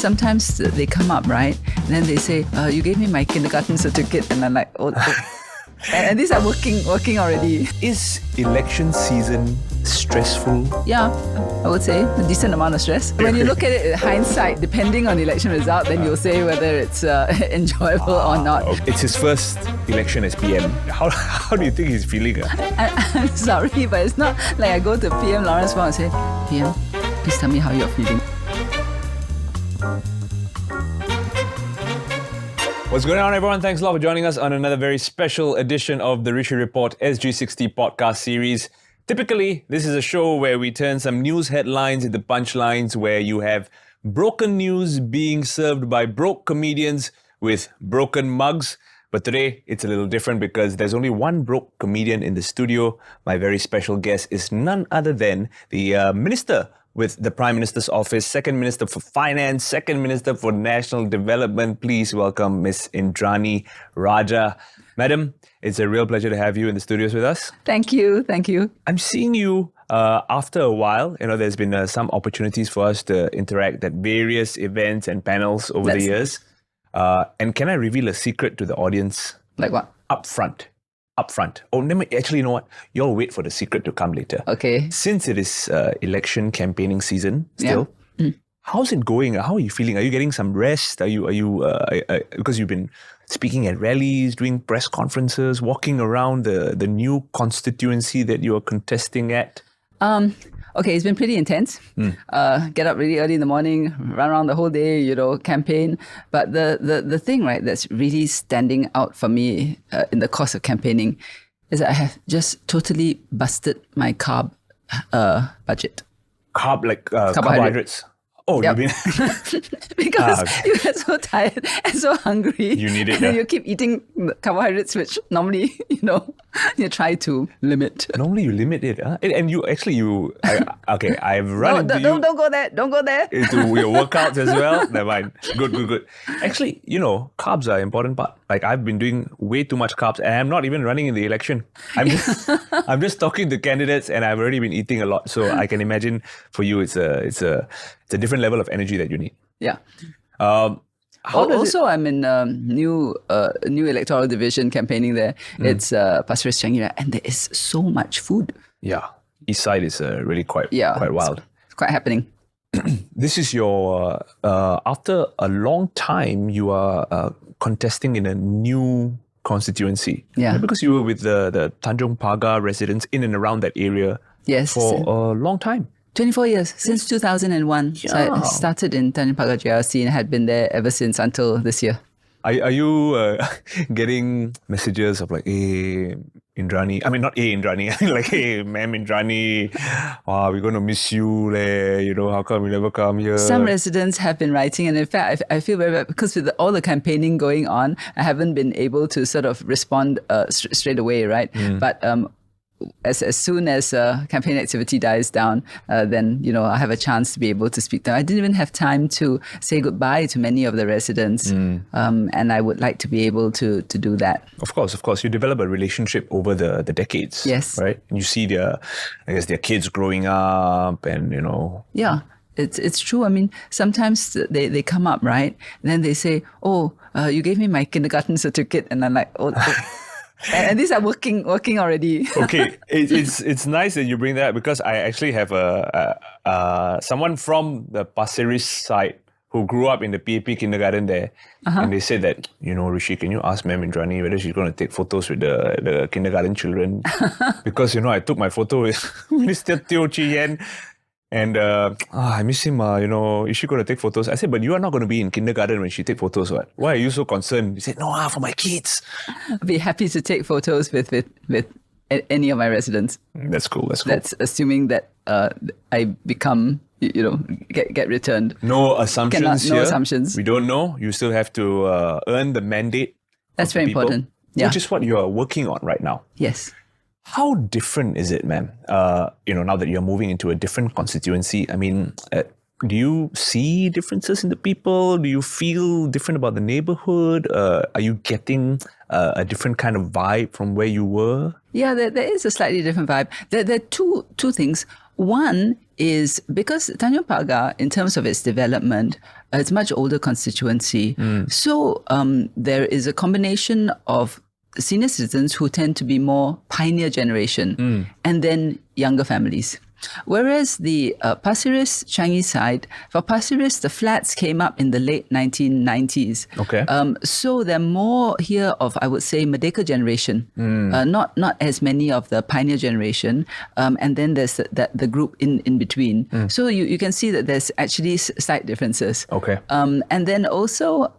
sometimes they come up, right? And then they say, you gave me my kindergarten certificate. And I'm like, oh. And these are working already. Is election season stressful? Yeah, I would say a decent amount of stress. When you look at it in hindsight, depending on the election result, then you'll say whether it's enjoyable or not. It's his first election as PM. How do you think he's feeling? I'm sorry, but it's not like I go to PM Lawrence Wong and say, PM, please tell me how you're feeling. What's going on, everyone? Thanks a lot for joining us on another very special edition of the Rishi Report SG60 podcast series. Typically, this is a show where we turn some news headlines into punchlines, where you have broken news being served by broke comedians with broken mugs. But today, it's a little different because there's only one broke comedian in the studio. My very special guest is none other than the Minister with the Prime Minister's Office, Second Minister for Finance, Second Minister for National Development. Please welcome Ms Indranee Rajah. Madam, it's a real pleasure to have you in the studios with us. Thank you. Thank you. I'm seeing you after a while. You know, there's been some opportunities for us to interact at various events and panels over the years. And can I reveal a secret to the audience? Like what? Up front. Oh, actually, you know what? You'll wait for the secret to come later. Okay. Since it is election campaigning season still, yeah. How's it going? How are you feeling? Are you getting some rest? Are you because you've been speaking at rallies, doing press conferences, walking around the new constituency that you are contesting at? Okay, it's been pretty intense. Get up really early in the morning, run around the whole day, campaign. But the thing, right, that's really standing out for me in the course of campaigning is that I have just totally busted my carb budget. Carbohydrates. Oh, yep. you mean because you get so tired and so hungry. You need it. And you keep eating carbohydrates, which normally, you try to limit. Normally you limit it, huh? And you actually, I've run into you. Don't go there. Don't go there. Into your workouts as well. Never mind. Good. Actually, carbs are an important part. Like, I've been doing way too much carbs, and I'm not even running in the election. I'm just talking to candidates, and I've already been eating a lot. So I can imagine for you, it's a different level of energy that you need. Yeah. Also, I'm in new electoral division campaigning there. It's Pasir, Changi, and there is so much food. Yeah, east side is really quite wild. It's quite happening. This is your after a long time you are contesting in a new constituency. Yeah, because you were with the Tanjong Pagar residents in and around that area. Yes, for a long time. 24 years, since 2001. Yeah. So I started in Tanjong Pagar JRC and had been there ever since until this year. Are you getting messages of like, hey, Indranee? I mean, not hey, Indranee. I mean, like, hey, ma'am Indranee, we're going to miss you. How come you never come here? Some residents have been writing, and in fact, I feel very bad because with all the campaigning going on, I haven't been able to sort of respond straight away, right? But as soon as campaign activity dies down, then I have a chance to be able to speak to them. I didn't even have time to say goodbye to many of the residents, and I would like to be able to do that. Of course, you develop a relationship over the decades. Yes, right. And you see their kids growing up, and Yeah. It's true. I mean, sometimes they come up, right? And then they say, oh, you gave me my kindergarten certificate, and I'm like, oh. And these are working already. Okay, it's nice that you bring that up, because I actually have someone from the Pasir side who grew up in the PAP kindergarten there, and they said that, Rishi, can you ask Ms Indranee whether she's going to take photos with the kindergarten children? Because I took my photo with Mr. Teo Chi Yen. And I miss him, is she going to take photos? I said, but you are not going to be in kindergarten when she take photos, what? Why are you so concerned? He said, no, for my kids. I'd be happy to take photos with any of my residents. That's cool. That's assuming that I become, get returned. No assumptions here. No assumptions. We don't know. You still have to earn the mandate. That's very important. Yeah. Which is what you are working on right now. Yes. How different is it, ma'am? Now that you're moving into a different constituency, I mean, do you see differences in the people? Do you feel different about the neighborhood? Are you getting a different kind of vibe from where you were? Yeah, there is a slightly different vibe. There are two things. One is because Tanjong Pagar, in terms of its development, it's a much older constituency. So there is a combination of senior citizens who tend to be more pioneer generation and then younger families. Whereas the Pasiris Changi side, for Pasiris, the flats came up in the late 1990s. Okay. So they're more here of, I would say, Merdeka generation, not as many of the pioneer generation. And then there's the group in between. So you can see that there's actually slight differences. Okay. And then also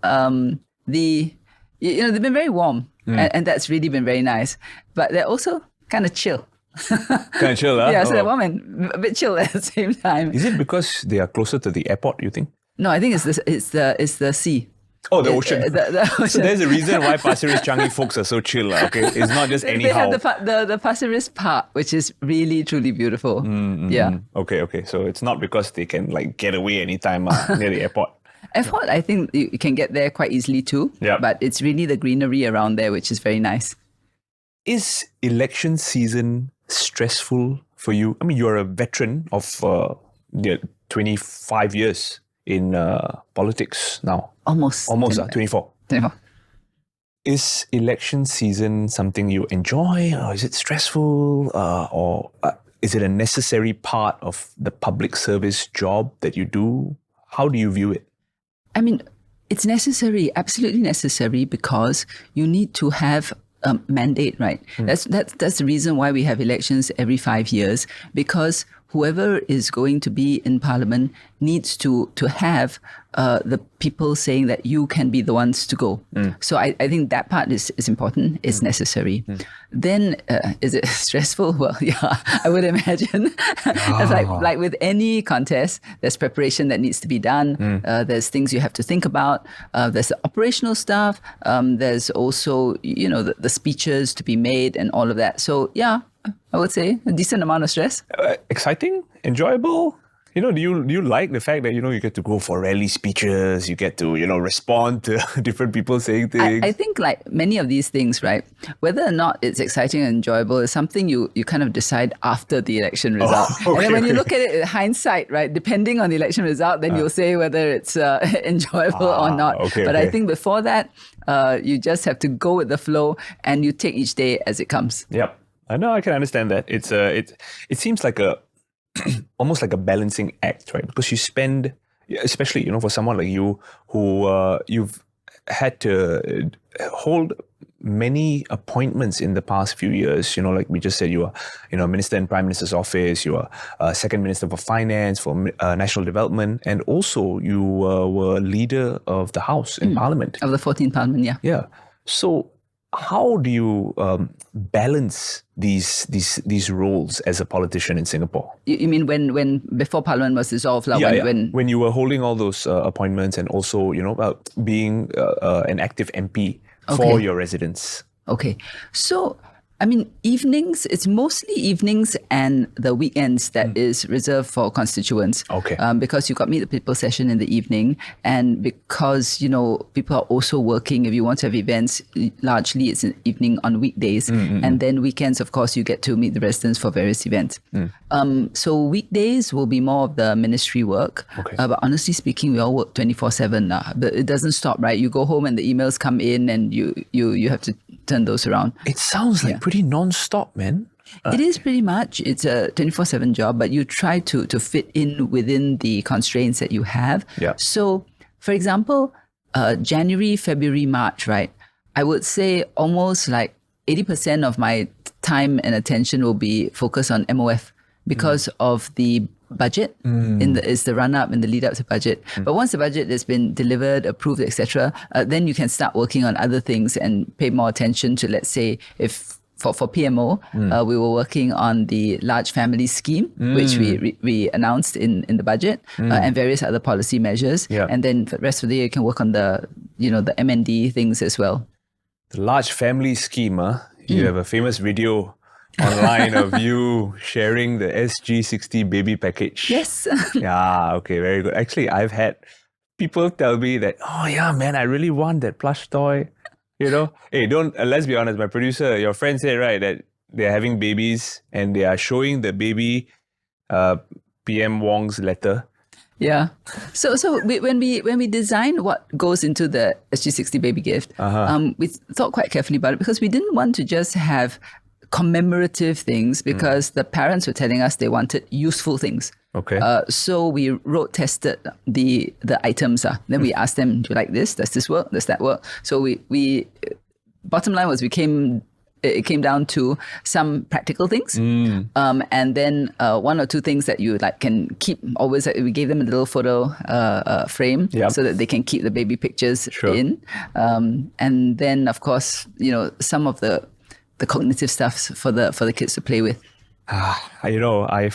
they've been very warm, and that's really been very nice. But they're also kind of chill. Kind of chill, huh? Yeah, so they're warm and a bit chill at the same time. Is it because they are closer to the airport, you think? No, I think it's the sea. Oh, the ocean. The ocean. So there's a reason why Pasir Ris Changi folks are so chill, okay? It's not just anyhow. They have the Pasir Ris Park, which is really, truly beautiful. Yeah. Okay. So it's not because they can like get away anytime near the airport. Airport, I think you can get there quite easily too. Yeah. But it's really the greenery around there, which is very nice. Is election season stressful for you? I mean, you're a veteran of 25 years in politics now. Almost 24. 24. Is election season something you enjoy, or is it stressful, or is it a necessary part of the public service job that you do? How do you view it? I mean, it's necessary, absolutely necessary, because you need to have a mandate, right? That's the reason why we have elections every 5 years, because whoever is going to be in parliament needs to have the people saying that you can be the ones to go. So I think that part is important, it's necessary. Then is it stressful? Well, yeah, I would imagine. It's like with any contest, there's preparation that needs to be done. There's things you have to think about. There's the operational stuff. There's also, the speeches to be made and all of that. So yeah, I would say a decent amount of stress. Exciting? Enjoyable? Do you like the fact that, you get to go for rally speeches, you get to, respond to different people saying things? I think like many of these things, right, whether or not it's exciting and enjoyable is something you kind of decide after the election result. And then when you look at it in hindsight, right, depending on the election result, then you'll say whether it's enjoyable or not. But I think before that, you just have to go with the flow and you take each day as it comes. Yep. I know, I can understand that. It seems like almost like a balancing act, right? Because you spend, especially, for someone like you who you've had to hold many appointments in the past few years. Like we just said, you are, Minister in Prime Minister's office, you are Second Minister for Finance, for National Development, and also you were leader of the House in Parliament. Of the 14th Parliament, yeah. Yeah. So how do you balance these roles as a politician in Singapore? You mean when before Parliament was dissolved? When you were holding all those appointments and also, being an active MP for your residents? Okay. So, I mean, evenings, it's mostly evenings and the weekends that is reserved for constituents. Okay. Because you got Meet the People session in the evening, and because, people are also working. If you want to have events, largely it's an evening on weekdays. And then weekends, of course, you get to meet the residents for various events. So weekdays will be more of the ministry work. Okay. But honestly speaking, we all work 24/7 now. But it doesn't stop, right? You go home and the emails come in and you have to turn those around. It sounds like pretty non-stop, man. It is pretty much. It's a 24/7 job, but you try to fit in within the constraints that you have. Yeah. So, for example, January, February, March, right? I would say almost like 80% of my time and attention will be focused on MOF because of the budget is the run up and the lead up to budget. But once the budget has been delivered, approved, etc., then you can start working on other things and pay more attention to, let's say, if for PMO, we were working on the large family scheme, which we announced in the budget, and various other policy measures. Yeah. And then for the rest of the year, you can work on the the MND things as well. The large family scheme, you have a famous video online of you sharing the SG60 baby package. Yes. Yeah, okay, very good. Actually, I've had people tell me that, oh yeah, man, I really want that plush toy. Hey, let's be honest, my producer, your friend said, right, that they're having babies and they are showing the baby PM Wong's letter. Yeah. So when we designed what goes into the SG60 baby gift, we thought quite carefully about it because we didn't want to just have commemorative things because the parents were telling us they wanted useful things. Okay. So we road tested the items. Then we asked them, do you like this? Does this work? Does that work? So we bottom line was it came down to some practical things. And then one or two things that you like can keep always. We gave them a little photo frame so that they can keep the baby pictures in. And then of course, some of the cognitive stuff for the kids to play with. I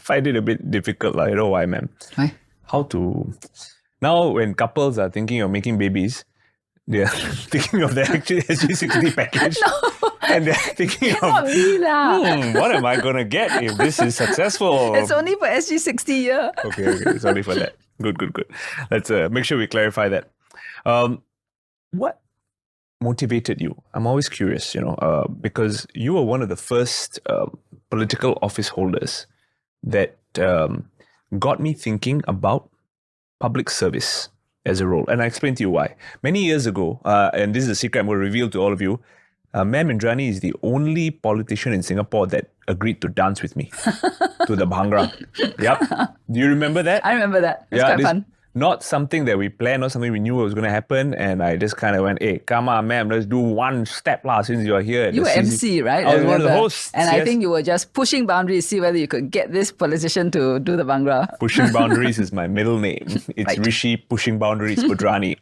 find it a bit difficult. You know why, ma'am? Why? How to... Now when couples are thinking of making babies, they're thinking of the actual SG60 package. No. And they're thinking Cannot be lah. what am I going to get if this is successful? It's only for SG60 year. Okay. It's only for that. Good. Let's make sure we clarify that. What motivated you? I'm always curious, because you were one of the first political office holders that got me thinking about public service as a role. And I explained to you why. Many years ago, and this is a secret I'm going to reveal to all of you, Ms Indranee is the only politician in Singapore that agreed to dance with me to the Bhangra. Yep. Do you remember that? I remember that. It's quite fun. Not something that we planned or something we knew was going to happen. And I just kind of went, hey, come on, ma'am, let's do one step since you're here. You were MC, right? I was one of the hosts. And I think you were just pushing boundaries, see whether you could get this politician to do the Bhangra. Pushing Boundaries is my middle name. It's right. Rishi Pushing Boundaries Budhrani.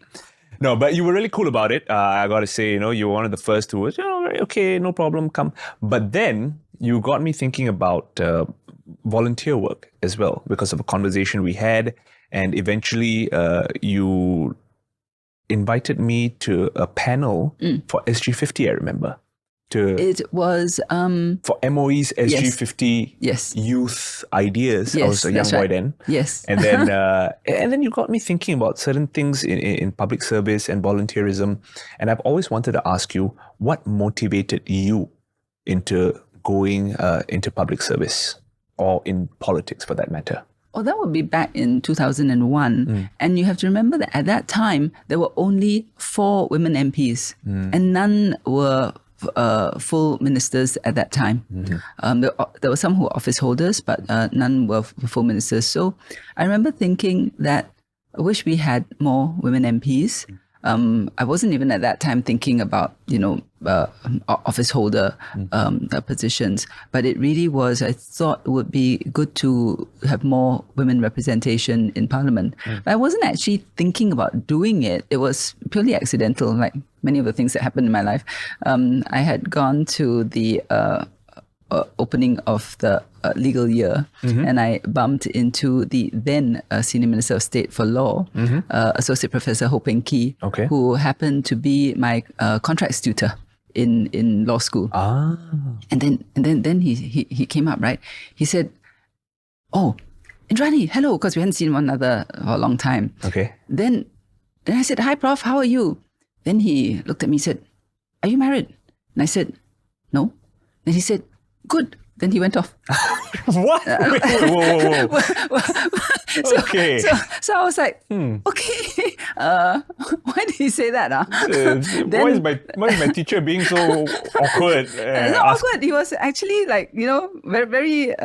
No, but you were really cool about it. I got to say, you were one of the first who was, okay, no problem, come. But then you got me thinking about volunteer work as well because of a conversation we had. And eventually, you invited me to a panel for SG50, I remember. It was... for MOE's SG50 youth ideas. Yes, I was a young boy then. Yes. And then you got me thinking about certain things in public service and volunteerism. And I've always wanted to ask you, what motivated you into going into public service or in politics for that matter? Oh, that would be back in 2001. And you have to remember that at that time, there were only 4 women MPs and none were full ministers at that time. There were some who were office holders, but none were full ministers. So I remember thinking that I wish we had more women MPs. I wasn't even at that time thinking about, office holder positions, but it really was, I thought it would be good to have more women representation in Parliament. But I wasn't actually thinking about doing it. It was purely accidental, like many of the things that happened in my life. I had gone to the opening of the legal year, and I bumped into the then Senior Minister of State for Law, Associate Professor Ho Peng Kee, who happened to be my contracts tutor in law school. And then he came up, right? He said, "Oh, Indranee, hello," because we hadn't seen one another for a long time. Okay. Then I said, "Hi, Prof, how are you?" Then he looked at me and said, "Are you married?" And I said, "No." Then he said, "Good." Then he went off. What? Whoa. Okay. So I was like, okay. Why did he say that? Why is my teacher being so awkward? Not awkward. He was actually like, very, very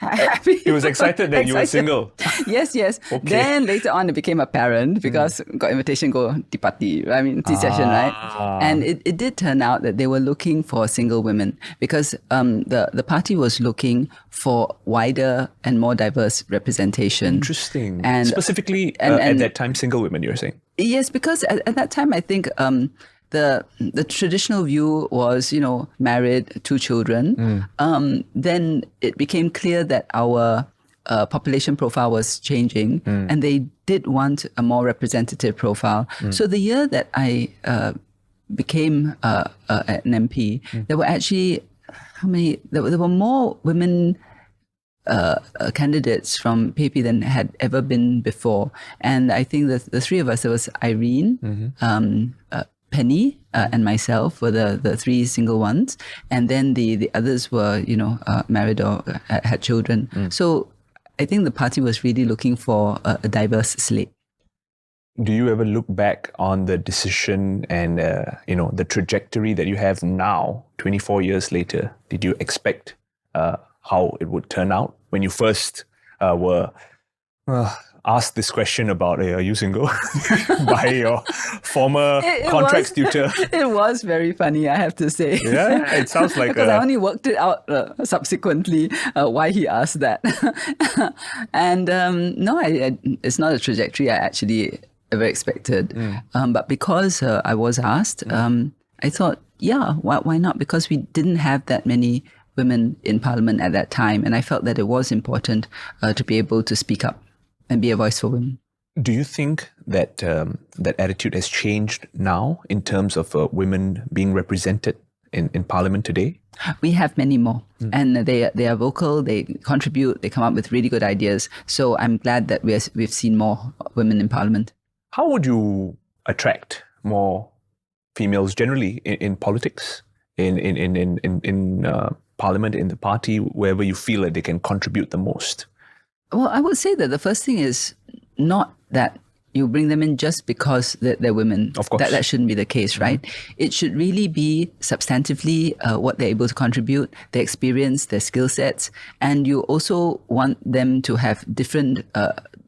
happy. He was excited that you were single. Yes. Okay. Then later on, it became apparent because got invitation go tea party. I mean, tea session, right? And it did turn out that they were looking for single women because the party was looking for wider and more diverse representation. Interesting. And specifically at that time, single women, you were saying? Yes, because at that time, I think the traditional view was, married, 2 children. Then it became clear that our population profile was changing, and they did want a more representative profile. So the year that I became an MP, there were actually there were more women candidates from PAP than had ever been before. And I think the 3 of us, there was Irene, Penny and myself were the three single ones, and then the others were married or had children. So I think the party was really looking for a diverse slate. Do you ever look back on the decision and the trajectory that you have now, 24 years later? Did you expect how it would turn out when you first were asked this question about are you single by your former contracts tutor? It was very funny, I have to say. Yeah, it sounds like because I only worked it out subsequently why he asked that. And no, it's not a trajectory I actually ever expected. But because I was asked, I thought, yeah, why not? Because we didn't have that many women in Parliament at that time, and I felt that it was important to be able to speak up and be a voice for women. Do you think that that attitude has changed now in terms of women being represented in Parliament today? We have many more, and they are vocal, they contribute, they come up with really good ideas. So I'm glad that we've seen more women in Parliament. How would you attract more females generally in politics, in Parliament, in the party, wherever you feel that they can contribute the most? Well, I would say that the first thing is not that you bring them in just because they're women. Of course. That shouldn't be the case, right? It should really be substantively what they're able to contribute, their experience, their skill sets. And you also want them to have different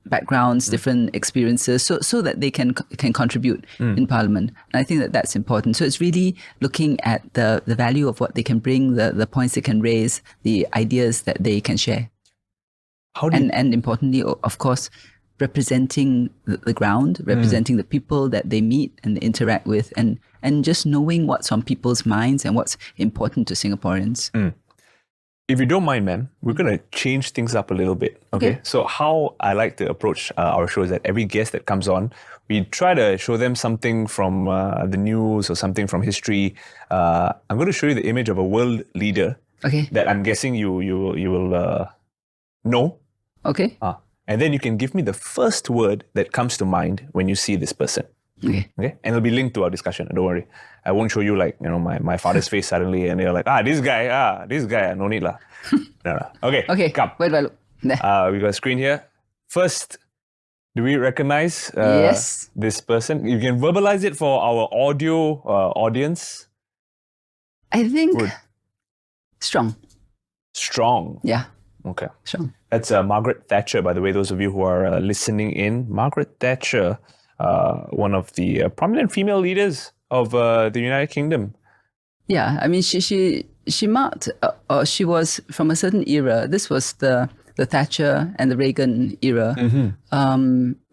backgrounds, different experiences, so that they can contribute in Parliament. And I think that that's important. So it's really looking at the value of what they can bring, the points they can raise, the ideas that they can share. And importantly, of course, representing the ground, representing the people that they meet and interact with, and just knowing what's on people's minds and what's important to Singaporeans. If you don't mind, ma'am, we're going to change things up a little bit. Okay. So how I like to approach our show is that every guest that comes on, we try to show them something from the news or something from history. I'm going to show you the image of a world leader that I'm guessing you will know. Okay. And then you can give me the first word that comes to mind when you see this person. Okay. And it'll be linked to our discussion. Don't worry. I won't show you my father's face suddenly and you're like, this guy, no need lah. No. Okay, come. Where do I look? There. We got a screen here. First, do we recognize yes. this person? You can verbalize it for our audio audience. I think strong. Strong. Yeah. Okay. Strong. That's Margaret Thatcher, by the way, those of you who are listening in. Margaret Thatcher, one of the prominent female leaders of the United Kingdom. Yeah, I mean, she marked, or she was from a certain era. This was the Thatcher and the Reagan era,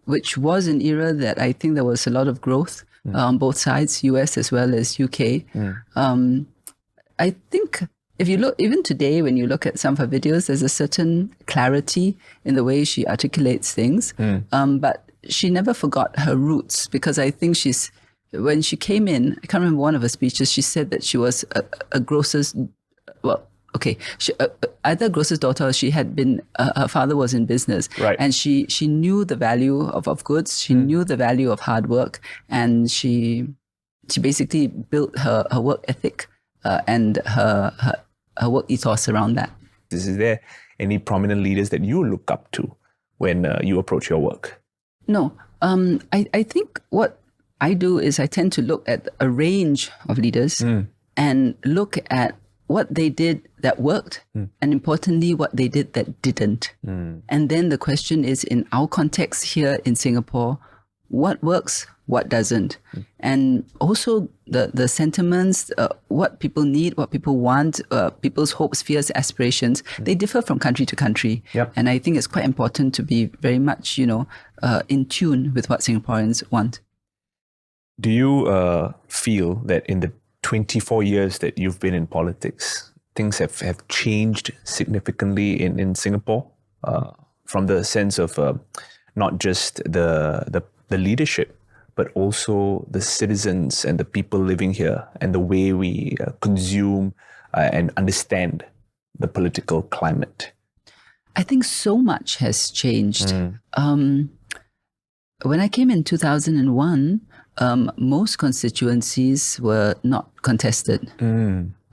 which was an era that I think there was a lot of growth on both sides, US as well as UK. I think if you look, even today, when you look at some of her videos, there's a certain clarity in the way she articulates things. But she never forgot her roots, because I think when she came in, I can't remember one of her speeches, she said that she was a grocer's, either a grocer's daughter, or she had been, her father was in business. Right. And she knew the value of goods, she knew the value of hard work, and she basically built her work ethic and her work ethos around that. Is there any prominent leaders that you look up to when you approach your work? No. I think what I do is I tend to look at a range of leaders and look at what they did that worked, and importantly, what they did that didn't. And then the question is, in our context here in Singapore, what works, what doesn't? And also the sentiments, what people need, what people want, people's hopes, fears, aspirations, they differ from country to country. Yep. And I think it's quite important to be very much, in tune with what Singaporeans want. Do you feel that in the 24 years that you've been in politics, things have changed significantly in Singapore, from the sense of not just the leadership, but also the citizens and the people living here and the way we consume and understand the political climate? I think so much has changed. when I came in 2001, most constituencies were not contested.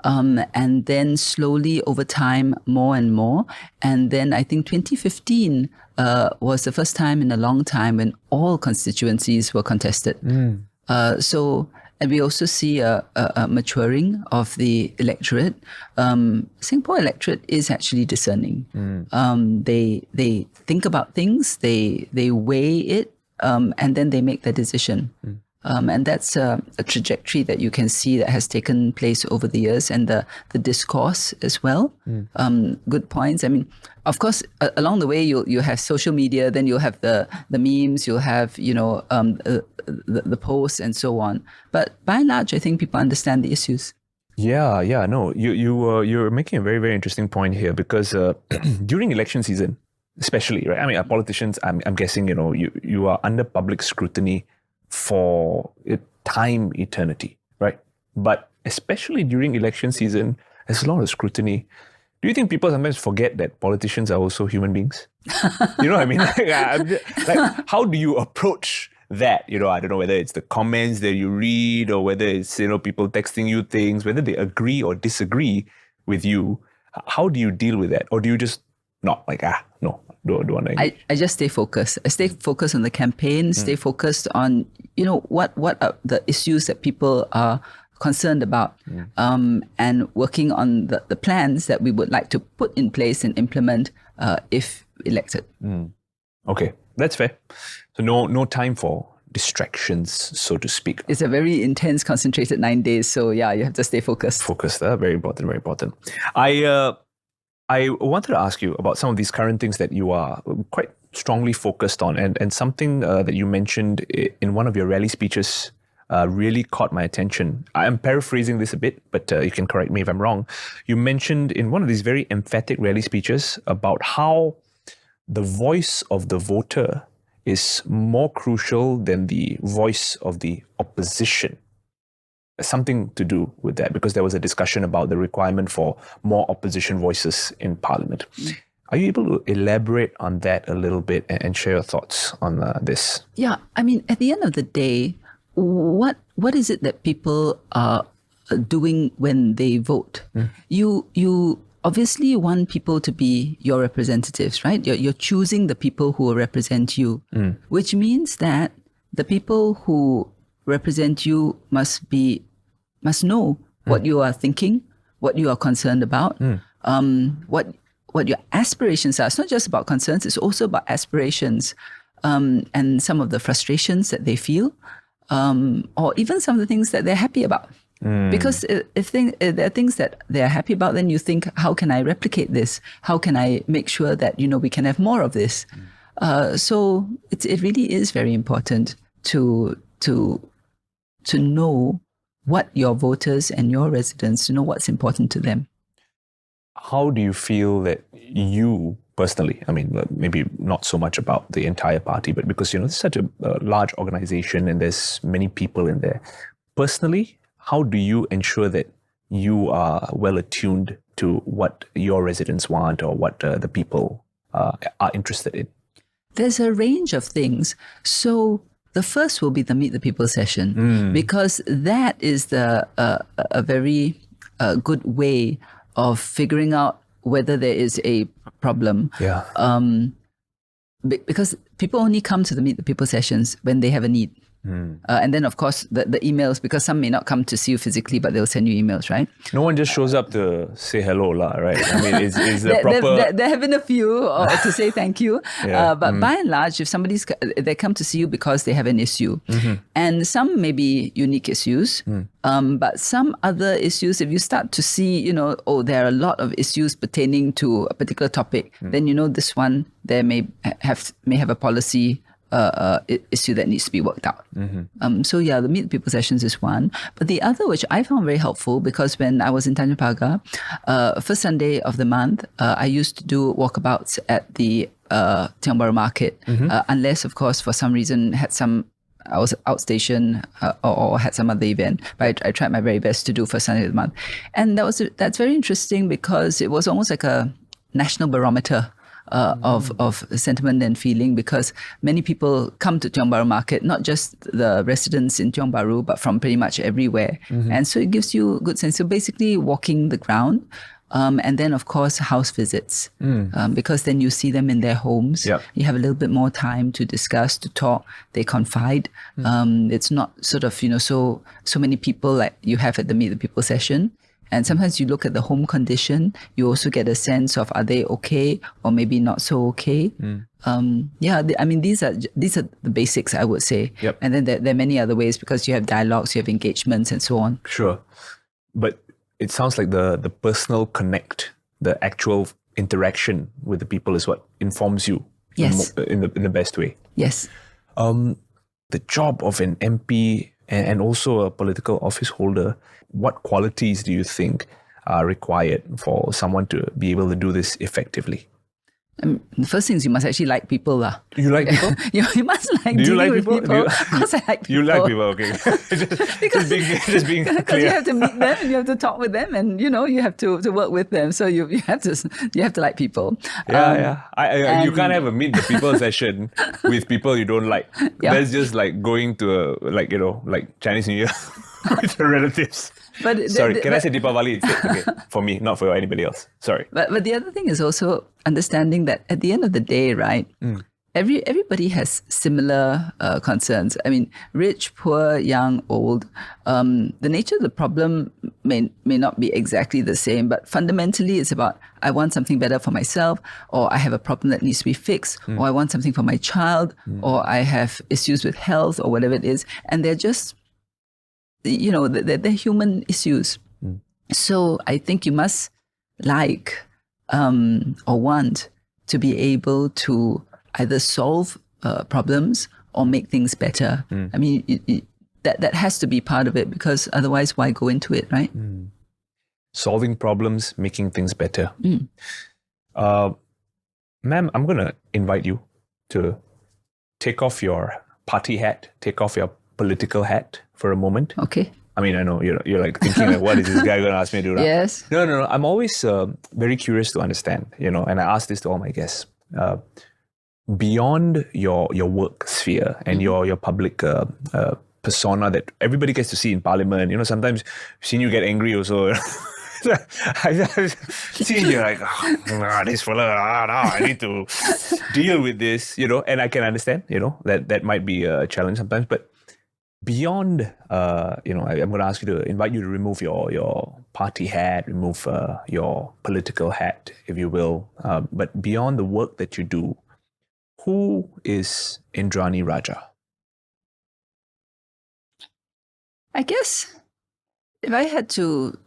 And then slowly over time, more and more. And then I think 2015 was the first time in a long time when all constituencies were contested. And we also see a maturing of the electorate. Singapore electorate is actually discerning. They think about things, they weigh it, and then they make their decision. And that's a trajectory that you can see that has taken place over the years, and the discourse as well. Good points. I mean, of course, along the way, you have social media, then you'll have the memes, you'll have, the posts and so on. But by and large, I think people understand the issues. Yeah, no, you're making a very, very interesting point here, because during election season, especially, right? I mean, politicians, I'm guessing, you are under public scrutiny for time eternity, right? But especially during election season, there's a lot of scrutiny. Do you think people sometimes forget that politicians are also human beings? You know what I mean? Like, how do you approach that? I don't know whether it's the comments that you read, or whether it's, people texting you things, whether they agree or disagree with you. How do you deal with that? Or do you just not no, don't want to? I just stay focused. I stay focused on the campaign, stay focused on, what are the issues that people are concerned about, and working on the plans that we would like to put in place and implement if elected. Okay, that's fair. So no time for distractions, so to speak. It's a very intense, concentrated 9 days. So yeah, you have to stay focused. Focused, very important, very important. I wanted to ask you about some of these current things that you are quite strongly focused on, and something that you mentioned in one of your rally speeches really caught my attention. I am paraphrasing this a bit, but you can correct me if I'm wrong. You mentioned in one of these very emphatic rally speeches about how the voice of the voter is more crucial than the voice of the opposition. Something to do with that, because there was a discussion about the requirement for more opposition voices in Parliament. Are you able to elaborate on that a little bit and share your thoughts on this? Yeah, I mean, at the end of the day, what is it that people are doing when they vote? You obviously want people to be your representatives, right? You're choosing the people who will represent you, which means that the people who represent you must know what you are thinking, what you are concerned about, what your aspirations are. It's not just about concerns, it's also about aspirations, and some of the frustrations that they feel, or even some of the things that they're happy about. Because if there are things that they're happy about, then you think, how can I replicate this? How can I make sure that, we can have more of this? So it really is very important to know what your voters and your residents, to know what's important to them. How do you feel that you personally, I mean, maybe not so much about the entire party, but because, it's such a large organization and there's many people in there. Personally, how do you ensure that you are well attuned to what your residents want, or what the people are interested in? There's a range of things. So the first will be the Meet the People session, because that is a very good way of figuring out whether there is a problem. Yeah. Because people only come to the Meet the People sessions when they have a need. And then, of course, the emails, because some may not come to see you physically, but they'll send you emails, right? No one just shows up to say hello, right? I mean, it's a proper... There have been a few to say thank you. Yeah. But by and large, if they come to see you because they have an issue. And some may be unique issues, but some other issues, if you start to see, there are a lot of issues pertaining to a particular topic, then this one, there may have a policy issue that needs to be worked out. So yeah, the Meet the People sessions is one. But the other, which I found very helpful, because when I was in Tanjong Pagar, first Sunday of the month, I used to do walkabouts at the Tiong Market, unless, of course, for some reason I was outstation or had some other event. But I tried my very best to do first Sunday of the month. And that's very interesting, because it was almost like a national barometer of sentiment and feeling, because many people come to Tiong Bahru Market, not just the residents in Tiong Bahru, but from pretty much everywhere. And so it gives you a good sense. So basically walking the ground. And then, of course, house visits, because then you see them in their homes. Yep. You have a little bit more time to discuss, to talk. They confide. It's not sort of, so many people like you have at the Meet the People session. And sometimes you look at the home condition. You also get a sense of, are they okay or maybe not so okay? These are the basics, I would say. Yep. And then there are many other ways, because you have dialogues, you have engagements, and so on. Sure. But it sounds like the personal connect, the actual interaction with the people is what informs you Yes. in the best way. Yes. The job of an MP and also a political office holder, what qualities do you think are required for someone to be able to do this effectively? The first thing is you must actually like people. You like people? you must like Do you dealing like with people? people. Of course I like people. You like people, okay. just being Because clear. you have to meet them and you have to talk with them, and you have to work with them. So you have to like people. Yeah. You can't have a meet the people session with people you don't like. Yeah. That's just like going to like Chinese New Year with your relatives. But Sorry, can I say Deepavali instead? Okay, for me, not for anybody else. Sorry. But the other thing is also understanding that at the end of the day, right? Everybody has similar concerns. I mean, rich, poor, young, old. The nature of the problem may not be exactly the same, but fundamentally it's about, I want something better for myself, or I have a problem that needs to be fixed, or I want something for my child, or I have issues with health, or whatever it is. And they're just, they're human issues. So I think you must like or want to be able to either solve problems or make things better. I mean, that has to be part of it, because otherwise, why go into it, right? Solving problems, making things better. Ma'am, I'm going to invite you to take off your party hat, take off your political hat for a moment. Okay. I mean, I know you're like thinking, like, what is this guy going to ask me to do now? Yes. No. I'm always very curious to understand, and I ask this to all my guests. Beyond your work sphere and your public persona that everybody gets to see in Parliament, sometimes I've seen you get angry also. I've seen you like, this fella, I need to deal with this, and I can understand, that might be a challenge sometimes, but beyond, I'm going to ask you to invite you to remove your party hat, remove your political hat, if you will. But beyond the work that you do, who is Indranee Rajah? I guess if I had to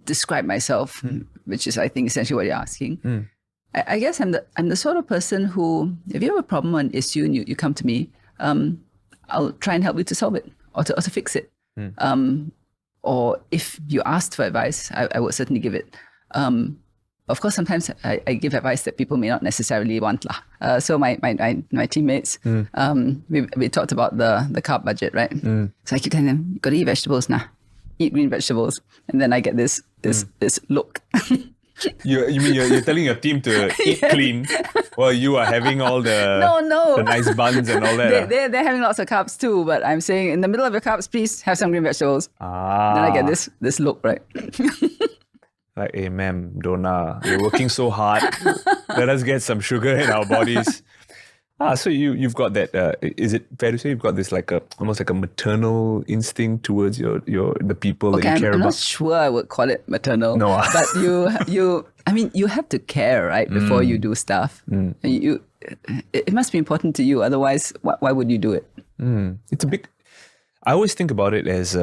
describe myself, which is, I think, essentially what you're asking, I guess I'm the sort of person who, if you have a problem or an issue and you come to me, I'll try and help you to solve it or to fix it. Or if you asked for advice, I would certainly give it. Of course, sometimes I give advice that people may not necessarily want. So my teammates, we talked about the carb budget, right? So I keep telling them, you got to eat vegetables now. Eat green vegetables. And then I get this look. You mean you're telling your team to eat clean while you are having all the the nice buns and all that? They're having lots of carbs too, but I'm saying in the middle of your carbs, please have some green vegetables. Then I get this look, right? Like, hey ma'am, Donna, you're working so hard. Let us get some sugar in our bodies. So you've got that. Is it fair to say you've got this almost like a maternal instinct towards the people that you care I'm about? not sure I would call it maternal. No. But you have to care, right, before you do stuff. It must be important to you. Otherwise, why would you do it? It's a big. I always think about it as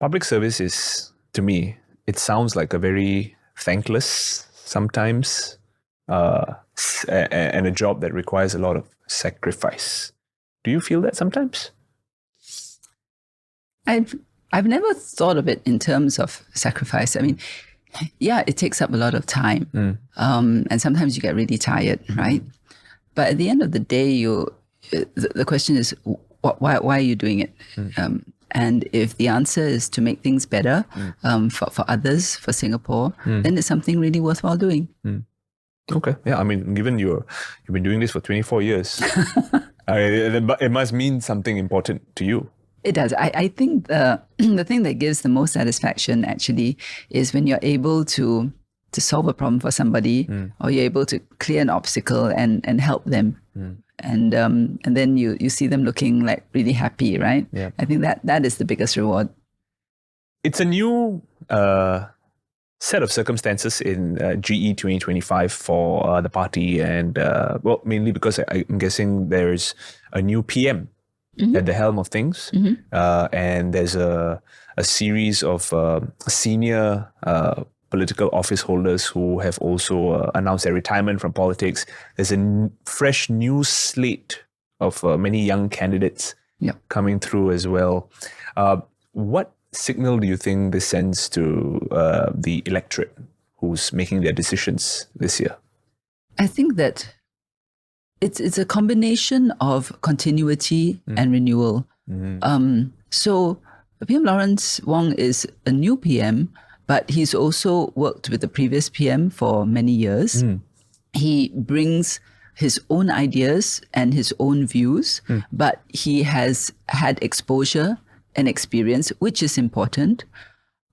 public service is, to me, it sounds like a very thankless sometimes. And a job that requires a lot of sacrifice. Do you feel that sometimes? I've never thought of it in terms of sacrifice. I mean, yeah, it takes up a lot of time, and sometimes you get really tired, right? But at the end of the day, the question is, why are you doing it? And if the answer is to make things better for others, for Singapore, then it's something really worthwhile doing. Okay. Yeah. I mean, given you've been doing this for 24 years, it must mean something important to you. It does. I think the thing that gives the most satisfaction actually is when you're able to solve a problem for somebody, or you're able to clear an obstacle and help them. And then you see them looking like really happy, right? Yeah. I think that is the biggest reward. It's a new set of circumstances in GE 2025 for the party, and mainly because I'm guessing there's a new PM at the helm of things, and there's a series of senior political office holders who have also announced their retirement from politics. There's a fresh new slate of many young candidates coming through as well. What signal do you think this sends to the electorate who's making their decisions this year? I think that it's a combination of continuity and renewal. So PM Lawrence Wong is a new PM, but he's also worked with the previous PM for many years. He brings his own ideas and his own views, but he has had exposure and experience, which is important.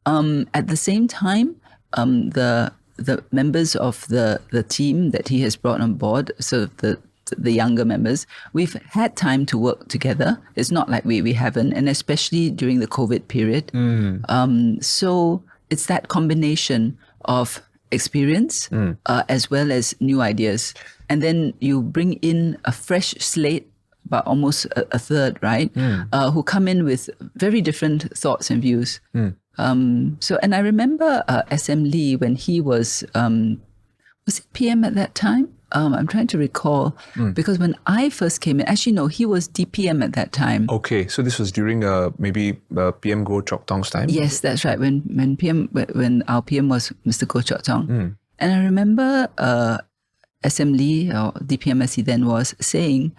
At the same time, the members of the team that he has brought on board, so the younger members, we've had time to work together. It's not like we haven't, and especially during the COVID period. So it's that combination of experience as well as new ideas. And then you bring in a fresh slate, about almost a third, right? Who come in with very different thoughts and views. And I remember SM Lee when he was it PM at that time? I'm trying to recall, because when I first came in, actually no, he was DPM at that time. Okay, so this was during maybe PM Goh Chok Tong's time? Yes, that's right. When our PM was Mr. Goh Chok Tong. And I remember SM Lee, or DPM as he then was, saying,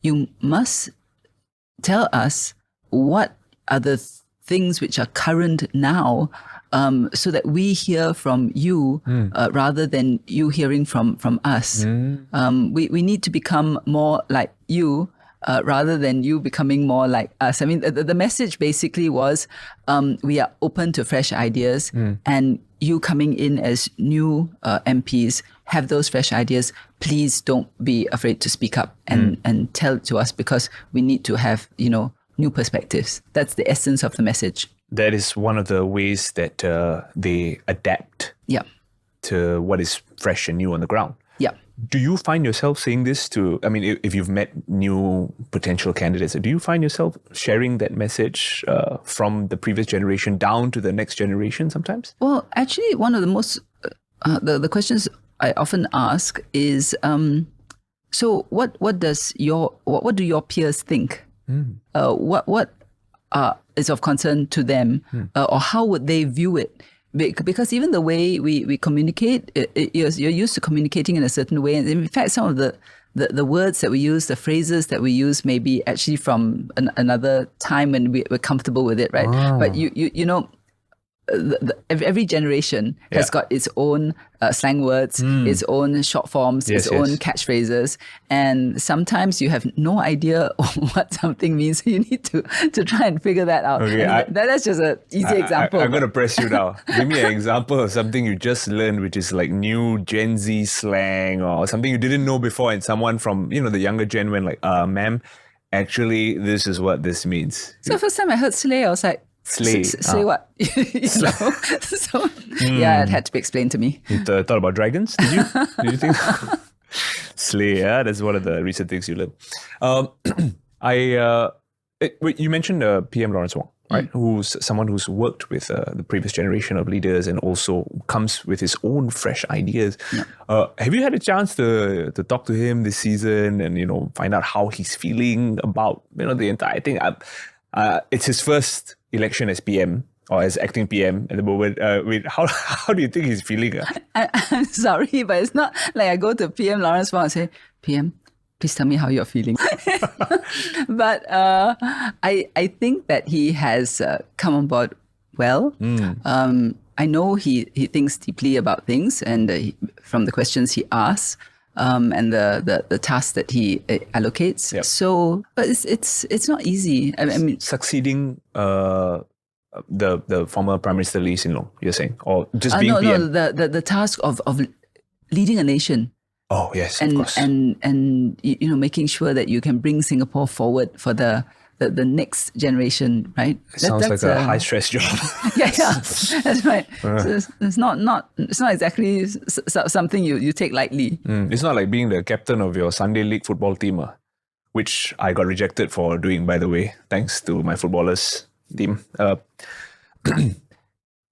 you must tell us what are the things which are current now, so that we hear from you rather than you hearing from us. We need to become more like you rather than you becoming more like us. I mean, the message basically was we are open to fresh ideas, and you coming in as new MPs have those fresh ideas. Please don't be afraid to speak up and tell it to us, because we need to have, new perspectives. That's the essence of the message. That is one of the ways that they adapt to what is fresh and new on the ground. Yeah. Do you find yourself saying this if you've met new potential candidates, do you find yourself sharing that message from the previous generation down to the next generation sometimes? Well, actually, one of the most, the questions I often ask is, so what do your peers think? What is of concern to them, or how would they view it? Because even the way we communicate, you're used to communicating in a certain way, and in fact, some of the words that we use, the phrases that we use, may be actually from another time when we're comfortable with it, right? But you know. Every generation has got its own slang words, its own short forms, its own catchphrases, and sometimes you have no idea what something means. So you need to try and figure that out. Okay, that's just an easy example. I'm going to press you now. Give me an example of something you just learned, which is like new Gen Z slang, or something you didn't know before, and someone from the younger gen went like, ma'am, actually this is what this means. So first time I heard slay, I was like, slay. Slay what? So yeah, it had to be explained to me. You thought about dragons? Did you? Did you think? Slay, yeah, that's one of the recent things you learned. You mentioned PM Lawrence Wong, right? Who's someone who's worked with the previous generation of leaders and also comes with his own fresh ideas. Have you had a chance to talk to him this season and find out how he's feeling about the entire thing? It's his first election as PM or as acting PM at the moment. How do you think he's feeling? I'm sorry, but it's not like I go to PM Lawrence Wong and say, PM, please tell me how you're feeling. But I think that he has come on board well. I know he thinks deeply about things, and from the questions he asks, and the tasks that he allocates. Yep. So, but it's not easy. I mean, Succeeding the former Prime Minister Lee Hsien Loong, you're saying, or just being no, PM? the task of leading a nation. Oh yes, of course. And making sure that you can bring Singapore forward for the next generation, right? Sounds like a high stress job. Yeah, that's right. So it's not exactly something you take lightly. It's not like being the captain of your Sunday League football team, which I got rejected for doing, by the way, thanks to my footballers team.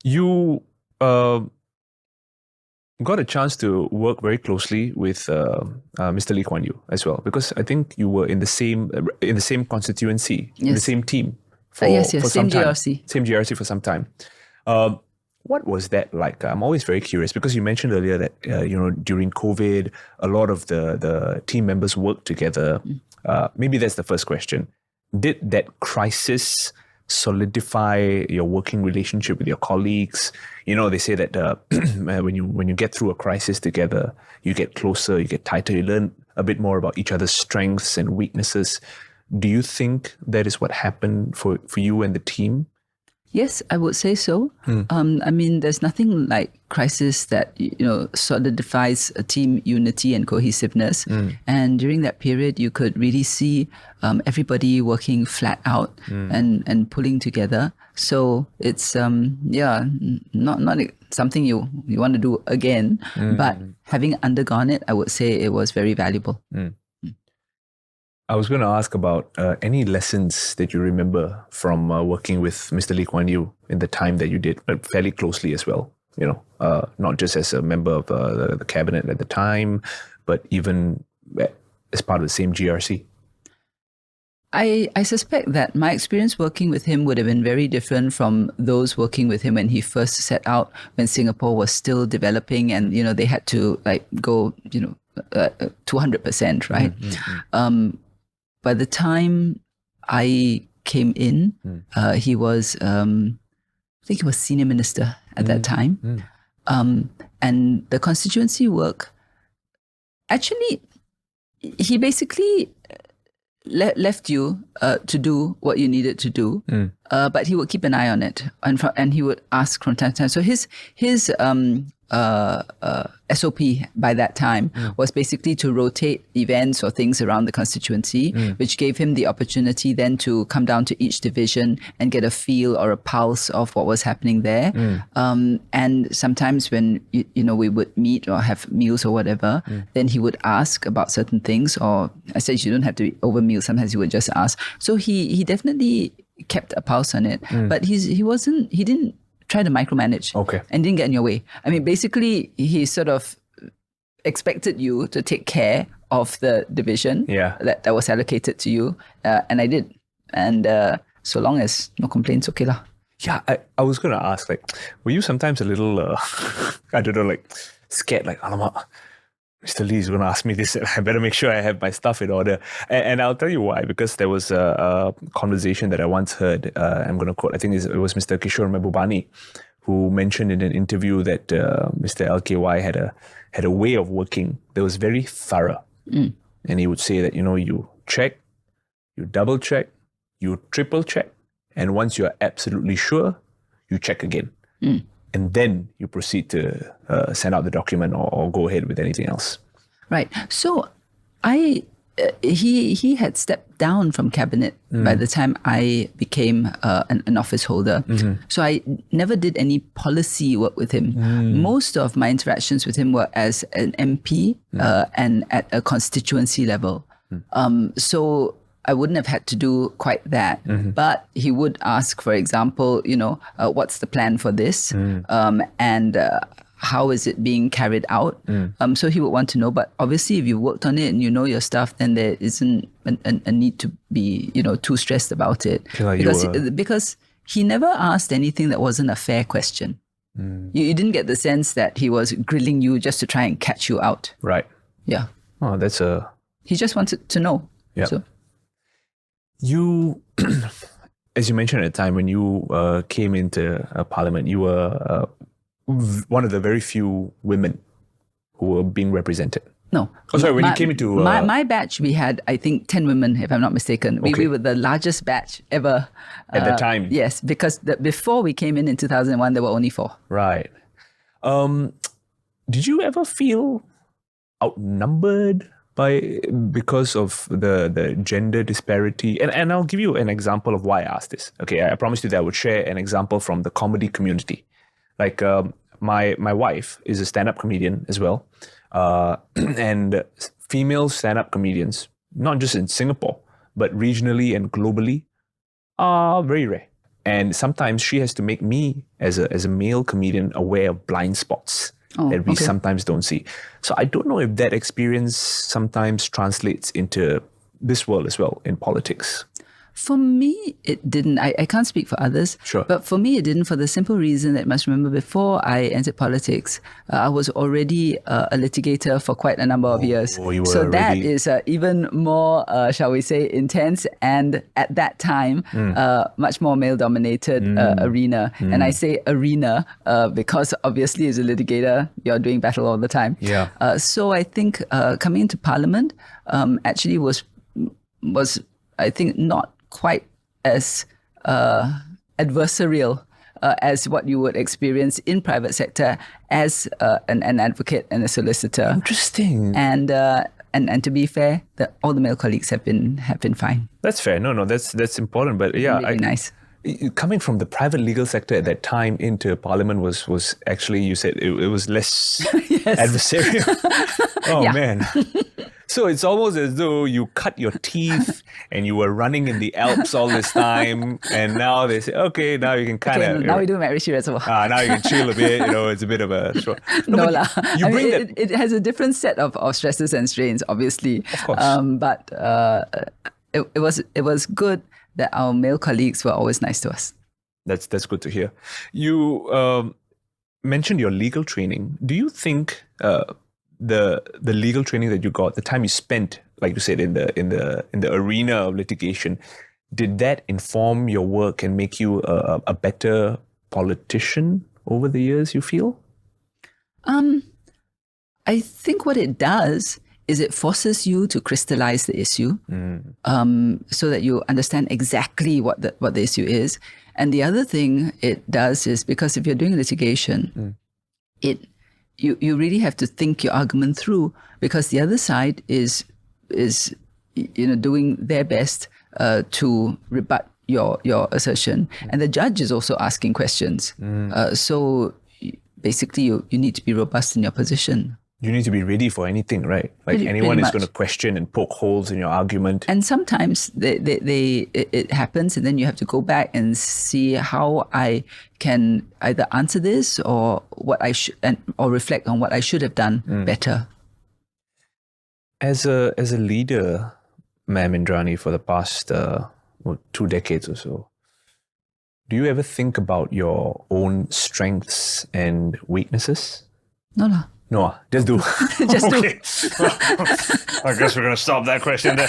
You got a chance to work very closely with Mr. Lee Kuan Yew as well, because I think you were in the same constituency, in the same team for yes, some same time. GRC. Same GRC for some time. What was that like? I'm always very curious because you mentioned earlier that during COVID, a lot of the team members worked together. Maybe that's the first question. Did that crisis solidify your working relationship with your colleagues? They say that when you get through a crisis together, you get closer, you get tighter, you learn a bit more about each other's strengths and weaknesses. Do you think that is what happened for you and the team? Yes, I would say so. I mean, there's nothing like crisis that solidifies a team unity and cohesiveness. And during that period, you could really see everybody working flat out and pulling together. So it's not something you want to do again, but having undergone it, I would say it was very valuable. I was going to ask about any lessons that you remember from working with Mr. Lee Kuan Yew in the time that you did, but fairly closely as well. Not just as a member of the cabinet at the time, but even as part of the same GRC. I suspect that my experience working with him would have been very different from those working with him when he first set out, when Singapore was still developing, and they had to go 200%, right? By the time I came in, he was, I think he was senior minister at that time. And the constituency work, actually, he basically left you to do what you needed to do, but he would keep an eye on it, and he would ask from time to time. So his SOP by that time was basically to rotate events or things around the constituency, which gave him the opportunity then to come down to each division and get a feel or a pulse of what was happening there. And sometimes when we would meet or have meals or whatever, then he would ask about certain things, or I said you don't have to be over meals. Sometimes he would just ask. So he definitely kept a pulse on it, but he didn't try to micromanage and didn't get in your way. I mean, basically, he sort of expected you to take care of the division that was allocated to you, and I did. And so long as no complaints, okay lah. Yeah, I was going to ask, were you sometimes a little, I don't know, scared, alamak, Mr. Lee is going to ask me this, and I better make sure I have my stuff in order. And I'll tell you why, because there was a conversation that I once heard, I'm going to quote, I think it was Mr. Kishore Mahbubani, who mentioned in an interview that Mr. LKY had a way of working that was very thorough. And he would say that, you check, you double check, you triple check, and once you're absolutely sure, you check again. And then you proceed to send out the document or go ahead with anything else. Right. So he had stepped down from cabinet by the time I became an office holder. So I never did any policy work with him. Most of my interactions with him were as an MP and at a constituency level. So I wouldn't have had to do quite that, but he would ask, for example, what's the plan for this, and how is it being carried out? So he would want to know. But obviously, if you worked on it and you know your stuff, then there isn't a need to be too stressed about it, because he never asked anything that wasn't a fair question. You didn't get the sense that he was grilling you just to try and catch you out. Right. Yeah. Oh, He just wanted to know. Yeah. So. You, as you mentioned at the time when you came into Parliament, you were one of the very few women who were being represented. No. Oh, sorry, when you came into... my batch, we had, I think, 10 women, if I'm not mistaken. We were the largest batch ever. At the time? Yes, because before we came in 2001, there were only 4. Right. Did you ever feel outnumbered because of the gender disparity? And I'll give you an example of why I asked this. Okay, I promised you that I would share an example from the comedy community. Like my wife is a stand-up comedian as well. And female stand-up comedians, not just in Singapore, but regionally and globally, are very rare. And sometimes she has to make me, as a male comedian, aware of blind spots that we sometimes don't see. So I don't know if that experience sometimes translates into this world as well in politics. For me, it didn't. I can't speak for others. Sure. But for me, it didn't, for the simple reason that you must remember, before I entered politics, I was already a litigator for quite a number of years. So that is even more, shall we say, intense, and at that time, much more male-dominated arena. And I say arena because obviously as a litigator, you're doing battle all the time. Yeah. So I think coming into Parliament actually was I think not quite as adversarial as what you would experience in private sector as an advocate and a solicitor. Interesting. And to be fair, all the male colleagues have been fine. That's fair. No, that's important. But yeah, really nice. Coming from the private legal sector at that time into Parliament was actually, you said it was less adversarial. Oh man. So it's almost as though you cut your teeth and you were running in the Alps all this time, and now they say, okay, now you can kind of... now we do Rishi Reservoir. Now you can chill a bit, it's a bit of a... No lah. It has a different set of stresses and strains, obviously. Of course. But it was good that our male colleagues were always nice to us. That's good to hear. You mentioned your legal training. Do you think... the legal training that you got, the time you spent, like you said, in the arena of litigation, did that inform your work and make you a better politician over the years, you feel? I think what it does is it forces you to crystallize the issue so that you understand exactly what the issue is. And the other thing it does is, because if you're doing litigation, you really have to think your argument through, because the other side is doing their best to rebut your assertion, and the judge is also asking questions. So basically, you need to be robust in your position. You need to be ready for anything, right? Like anyone is going to question and poke holes in your argument. And sometimes it happens, and then you have to go back and see how I can either answer this or what I should, or reflect on what I should have done better. As a leader, Ms Indranee, for the past 2 decades or so, do you ever think about your own strengths and weaknesses? No. No, just do. Just do. I guess we're going to stop that question there.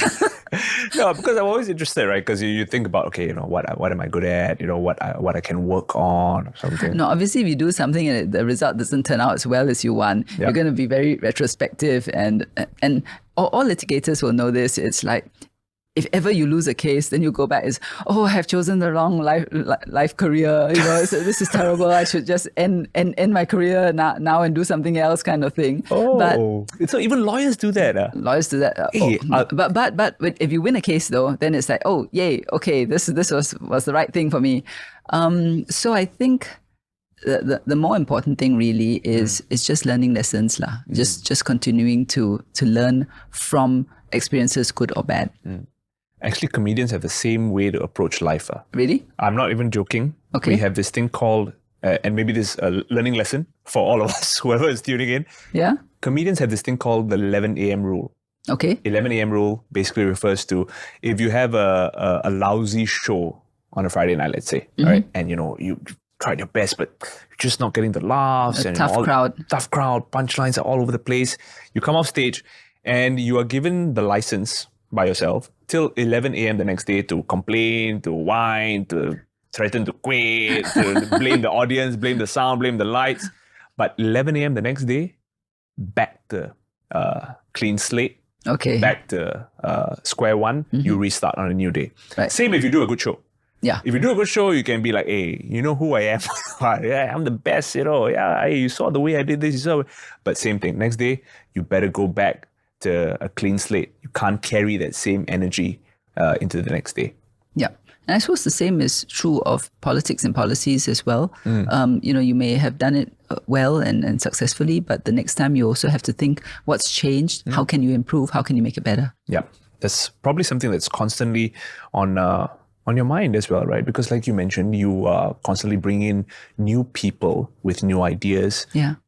No, because I'm always interested, right? Because you think about, okay, what am I good at? What I can work on or something. No, obviously, if you do something and the result doesn't turn out as well as you want, you're going to be very retrospective, and all litigators will know this. It's like, if ever you lose a case, then you go back as, I have chosen the wrong life career. So this is terrible. I should just end my career now and do something else, kind of thing. So even lawyers do that. Lawyers do that. But if you win a case, though, then it's like, yay, okay, this was the right thing for me. So I think the more important thing really is just learning lessons, lah. Just continuing to learn from experiences, good or bad. Actually, comedians have the same way to approach life. Really? I'm not even joking. Okay. We have this thing called, and maybe this is a learning lesson for all of us, whoever is tuning in. Yeah. Comedians have this thing called the 11 a.m. rule. Okay. 11 a.m. rule basically refers to, if you have a lousy show on a Friday night, let's say, right? And you tried your best, but you're just not getting the laughs. Tough crowd, punchlines are all over the place. You come off stage and you are given the license by yourself till 11 a.m. the next day to complain, to whine, to threaten to quit, to blame the audience, blame the sound, blame the lights. But 11 a.m. the next day, back to clean slate. Okay. Back to square one, you restart on a new day. Right. Same if you do a good show. Yeah. If you do a good show, you can be like, hey, you know who I am? Yeah, I'm the best, Yeah, hey, you saw the way I did this. But same thing. Next day, you better go back to a clean slate. You can't carry that same energy into the next day. Yeah. And I suppose the same is true of politics and policies as well. You may have done it well and successfully, but the next time you also have to think what's changed, how can you improve, how can you make it better? Yeah, that's probably something that's constantly on your mind as well, right? Because like you mentioned, you constantly bring in new people with new ideas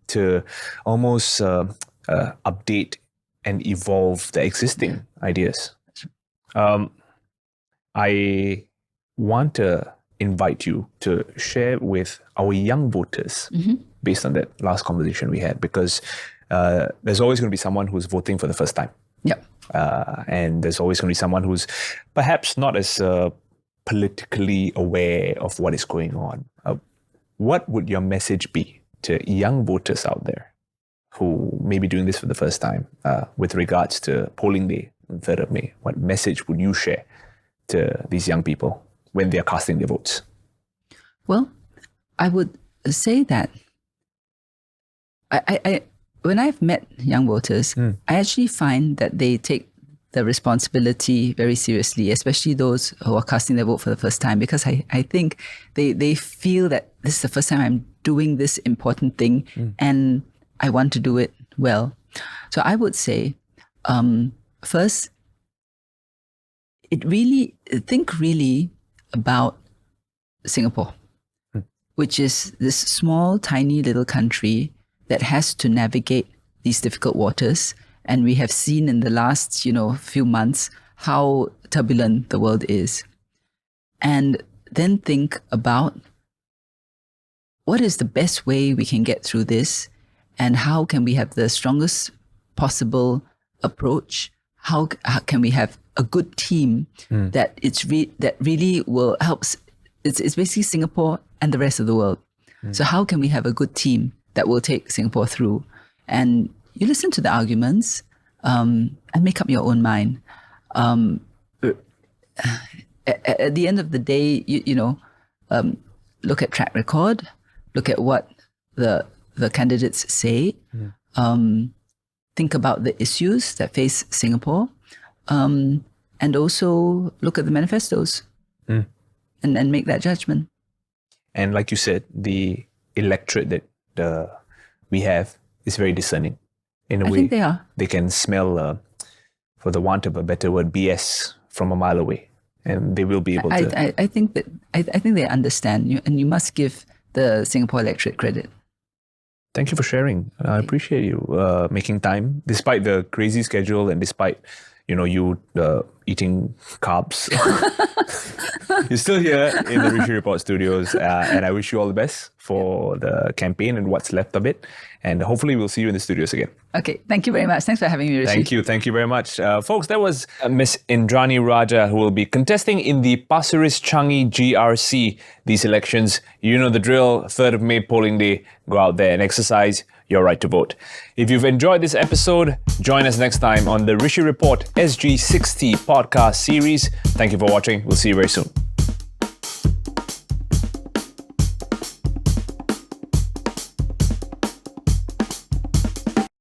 to almost update and evolve the existing ideas. I want to invite you to share with our young voters based on that last conversation we had, because there's always going to be someone who's voting for the first time. Yep. And there's always going to be someone who's perhaps not as politically aware of what is going on. What would your message be to young voters out there who may be doing this for the first time with regards to polling day on 3rd of May? What message would you share to these young people when they are casting their votes? Well, I would say that I when I've met young voters, I actually find that they take the responsibility very seriously, especially those who are casting their vote for the first time, because I think they feel that this is the first time I'm doing this important thing and I want to do it well. So I would say, first, think really about Singapore, which is this small, tiny little country that has to navigate these difficult waters. And we have seen in the last, few months how turbulent the world is. And then think about what is the best way we can get through this, and how can we have the strongest possible approach? How can we have a good team that that really will help? It's basically Singapore and the rest of the world. So how can we have a good team that will take Singapore through? And you listen to the arguments and make up your own mind. At the end of the day, look at track record, look at what the candidates say, think about the issues that face Singapore, and also look at the manifestos and make that judgment. And like you said, the electorate that we have is very discerning. In a way, I think they are. They can smell, for the want of a better word, BS from a mile away, and they will be able to. I think they understand you, and you must give the Singapore electorate credit. Thank you for sharing. I appreciate you making time, despite the crazy schedule and despite you eating carbs. You're still here in the Rishi Report studios, and I wish you all the best for the campaign and what's left of it. And hopefully we'll see you in the studios again. Okay, thank you very much. Thanks for having me, Rishi. Thank you very much. Folks, that was Ms Indranee Rajah, who will be contesting in the Pasir Changi GRC these elections. You know the drill, 3rd of May polling day. Go out there and exercise your right to vote. If you've enjoyed this episode, join us next time on the Rishi Report SG60 podcast series. Thank you for watching. We'll see you very soon.